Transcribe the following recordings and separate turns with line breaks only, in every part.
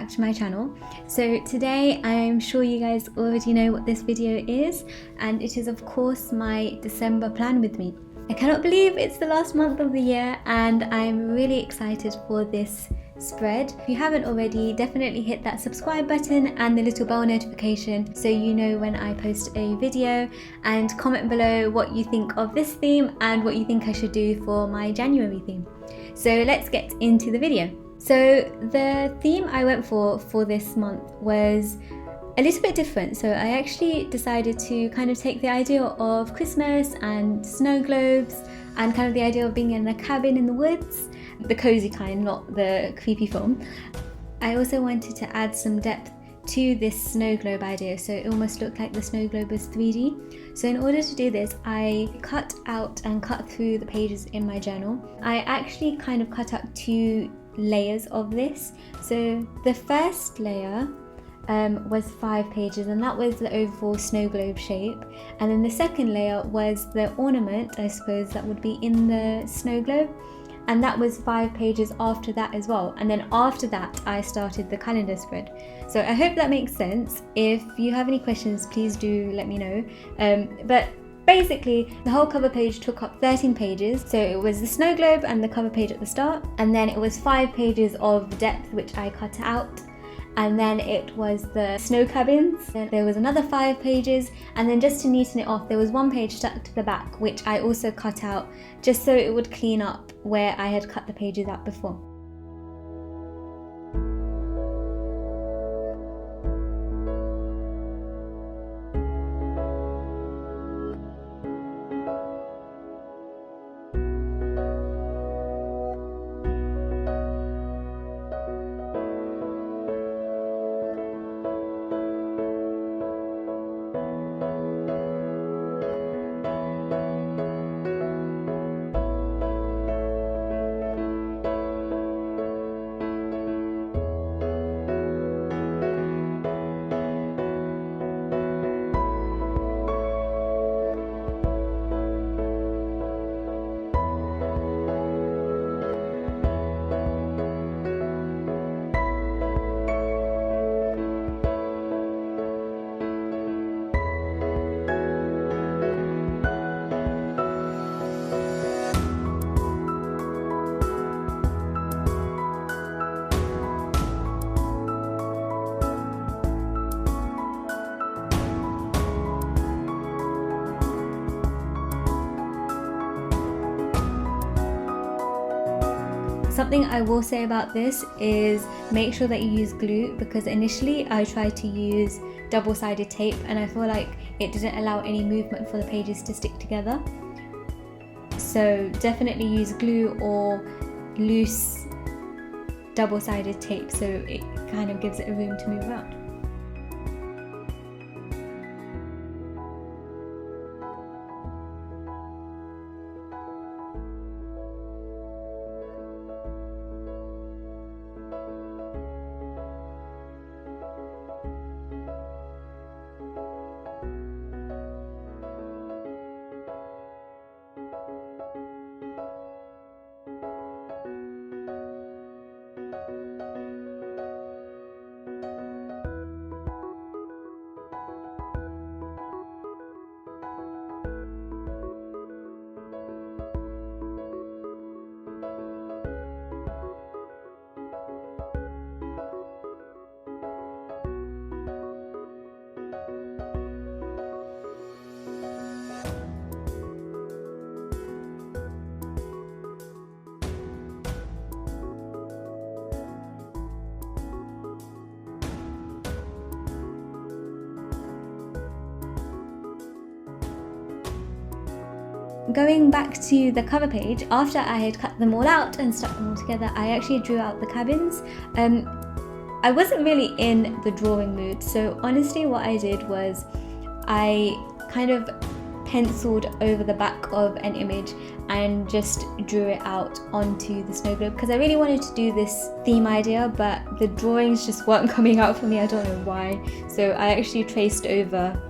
back to my channel. So today I'm sure you guys already know what this video is, and it is of course my December plan with me. I cannot believe it's the last month of the year and I'm really excited for this spread. If you haven't already, definitely hit that subscribe button and the little bell notification so you know when I post a video, and comment below what you think of this theme and what you think I should do for my January theme. So let's get into the video. So the theme I went for this month was a little bit different. So I actually decided to kind of take the idea of Christmas and snow globes and kind of the idea of being in a cabin in the woods, the cozy kind, not the creepy film. I also wanted to add some depth to this snow globe idea, so it almost looked like the snow globe was 3D. So in order to do this, I cut out and cut through the pages in my journal. I actually kind of cut out 2 layers of this. So the first layer was 5 pages, and that was the overall snow globe shape, and then the second layer was the ornament, I suppose, that would be in the snow globe, and that was 5 pages after that as well. And then after that I started the calendar spread. So I hope that makes sense. If you have any questions, please do let me know. But basically the whole cover page took up 13 pages. So it was the snow globe and the cover page at the start, and then it was 5 pages of depth which I cut out, and then it was the snow cabins. Then there was another 5 pages, and then just to neaten it off, there was 1 page stuck to the back which I also cut out just so it would clean up where I had cut the pages out before. Something I will say about this is make sure that you use glue, because initially I tried to use double-sided tape and I feel like it didn't allow any movement for the pages to stick together. So definitely use glue or loose double-sided tape so it kind of gives it a room to move around. Going back to the cover page, after I had cut them all out and stuck them all together, I actually drew out the cabins. I wasn't really in the drawing mood, so honestly what I did was I kind of penciled over the back of an image and just drew it out onto the snow globe, because I really wanted to do this theme idea, but the drawings just weren't coming out for me. I don't know why. So I actually traced over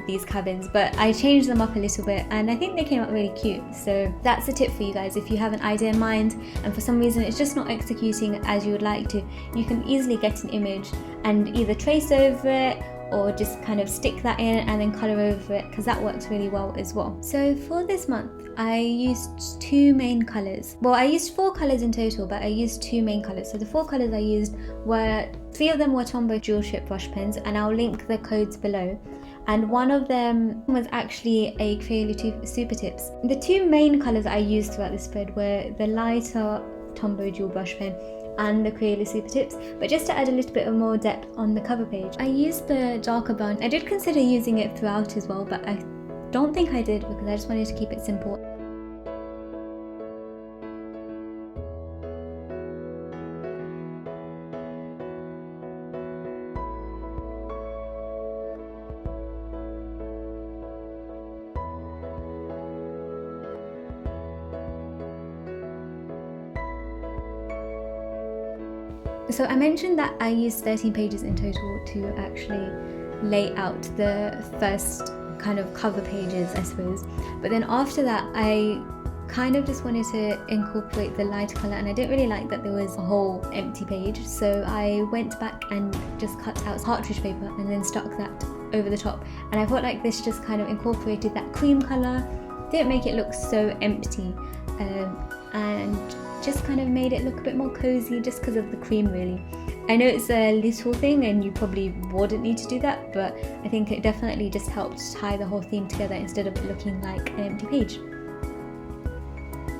these cabins, but I changed them up a little bit and I think they came out really cute. So that's a tip for you guys. If you have an idea in mind and for some reason it's just not executing as you would like to, you can easily get an image and either trace over it or just kind of stick that in and then colour over it, because that works really well as well. So for this month I used two main colours. Well, I used 4 colours in total, but I used 2 main colours. So the 4 colours I used were, 3 of them were Tombow dual strip brush pens, and I'll link the codes below. And one of them was actually a Crayola Super Tips. The 2 main colours I used throughout this spread were the lighter Tombow dual brush pen and the Crayola Super Tips, but just to add a little bit of more depth on the cover page, I used the darker brown. I did consider using it throughout as well, but I don't think I did because I just wanted to keep it simple. So I mentioned that I used 13 pages in total to actually lay out the first kind of cover pages, I suppose. But then after that, I kind of just wanted to incorporate the lighter colour, and I didn't really like that there was a whole empty page. So I went back and just cut out cartridge paper and then stuck that over the top. And I felt like this just kind of incorporated that cream colour, didn't make it look so empty, and just kind of made it look a bit more cozy just because of the cream, really. I know it's a little thing and you probably wouldn't need to do that, but I think it definitely just helped tie the whole theme together instead of it looking like an empty page.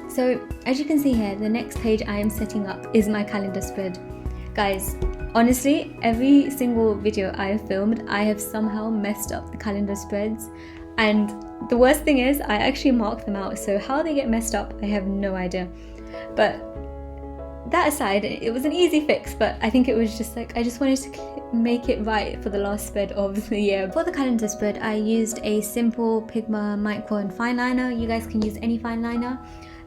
So as you can see here, the next page I am setting up is my calendar spread. Guys, honestly, every single video I have filmed, I have somehow messed up the calendar spreads, and the worst thing is I actually marked them out, so how they get messed up, I have no idea. But that aside, it was an easy fix, but I think it was just like I just wanted to make it right for the last spread of the year. For the calendar spread, I used a simple Pigma Micron Fineliner. You guys can use any fineliner.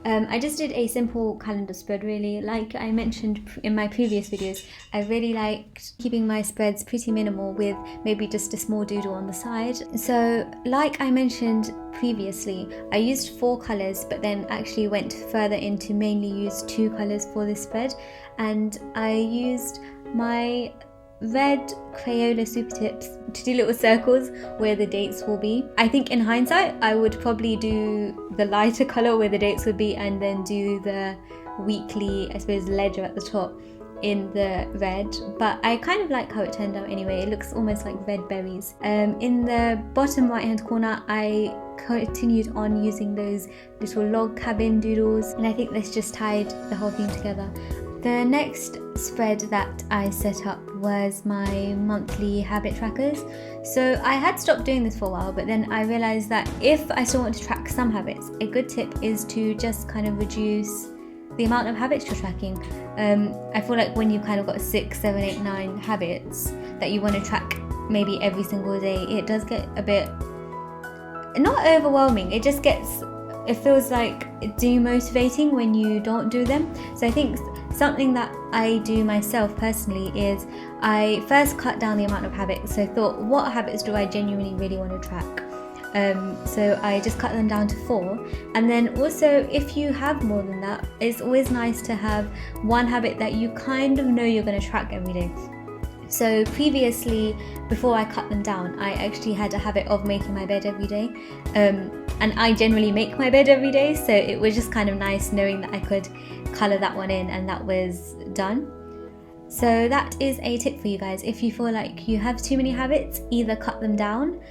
I just did a simple calendar spread, really. Like I mentioned in my previous videos, I really liked keeping my spreads pretty minimal with maybe just a small doodle on the side. So like I mentioned previously, I used 4 colours, but then actually went further into mainly use 2 colours for this spread, and I used my red Crayola Super Tips to do little circles where the dates will be. I think in hindsight I would probably do the lighter colour where the dates would be, and then do the weekly, I suppose, ledger at the top in the red, but I kind of like how it turned out anyway. It looks almost like red berries. In the bottom right hand corner, I continued on using those little log cabin doodles, and I think this just tied the whole thing together. The next spread that I set up was my monthly habit trackers. So I had stopped doing this for a while, but then I realized that if I still want to track some habits, a good tip is to just kind of reduce the amount of habits you're tracking. I feel like when you've kind of got 6, 7, 8, 9 habits that you want to track maybe every single day, it does get a bit, not overwhelming, it feels like demotivating when you don't do them. So I think something that I do myself personally is I first cut down the amount of habits. So I thought, what habits do I genuinely really want to track? So I just cut them down to 4. And then also, if you have more than that, it's always nice to have one habit that you kind of know you're going to track every day. So previously, before I cut them down, I actually had a habit of making my bed every day. And I generally make my bed every day, so it was just kind of nice knowing that I could colour that one in and that was done. So that is a tip for you guys. If you feel like you have too many habits, either cut them down,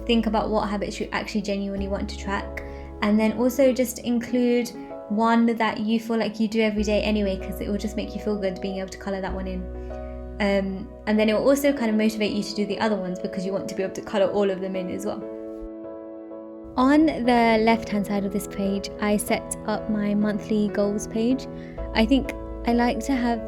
think about what habits you actually genuinely want to track, and then also just include one that you feel like you do every day anyway, because it will just make you feel good being able to colour that one in. And then it will also kind of motivate you to do the other ones because you want to be able to colour all of them in as well. On the left hand side of this page, I set up my monthly goals page. I think I like to have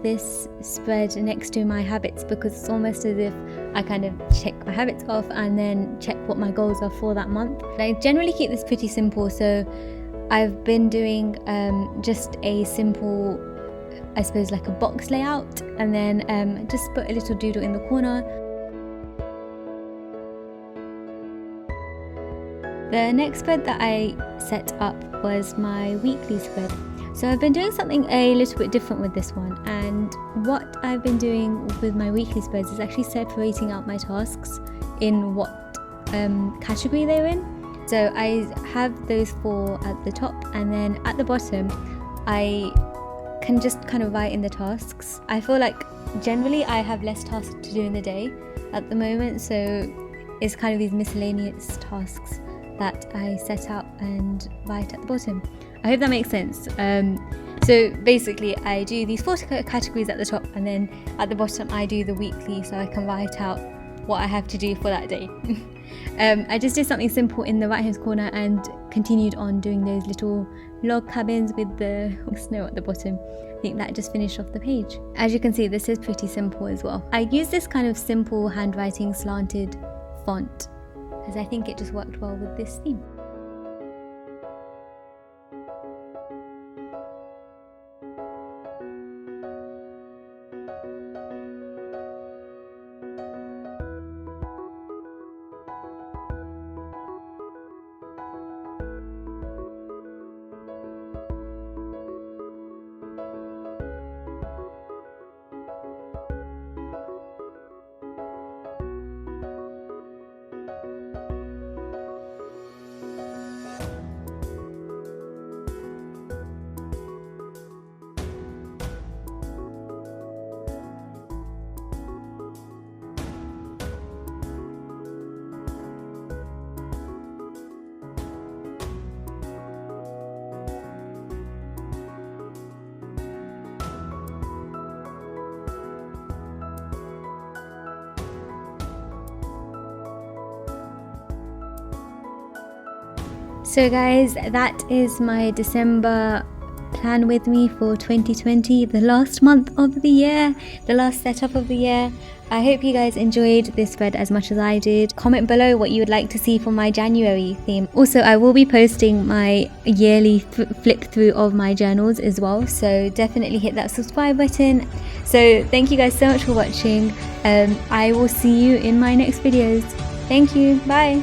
this spread next to my habits because it's almost as if I kind of check my habits off and then check what my goals are for that month. I generally keep this pretty simple, so I've been doing just a simple, I suppose, like a box layout, and then just put a little doodle in the corner. The next spread that I set up was my weekly spread. So I've been doing something a little bit different with this one, and what I've been doing with my weekly spreads is actually separating out my tasks in what category they're in. So I have those 4 at the top, and then at the bottom I can just kind of write in the tasks. I feel like generally I have less tasks to do in the day at the moment, so it's kind of these miscellaneous tasks that I set out and write at the bottom. I hope that makes sense. So basically I do these 4 categories at the top, and then at the bottom I do the weekly, so I can write out what I have to do for that day. I just did something simple in the right hand corner and continued on doing those little log cabins with the snow at the bottom. I think that just finished off the page. As you can see, this is pretty simple as well. I use this kind of simple handwriting slanted font because I think it just worked well with this theme. So guys, that is my December plan with me for 2020, the last month of the year, the last setup of the year. I hope you guys enjoyed this spread as much as I did. Comment below what you would like to see for my January theme. Also, I will be posting my yearly flip through of my journals as well, so definitely hit that subscribe button. So thank you guys so much for watching. I will see you in my next videos. Thank you, bye.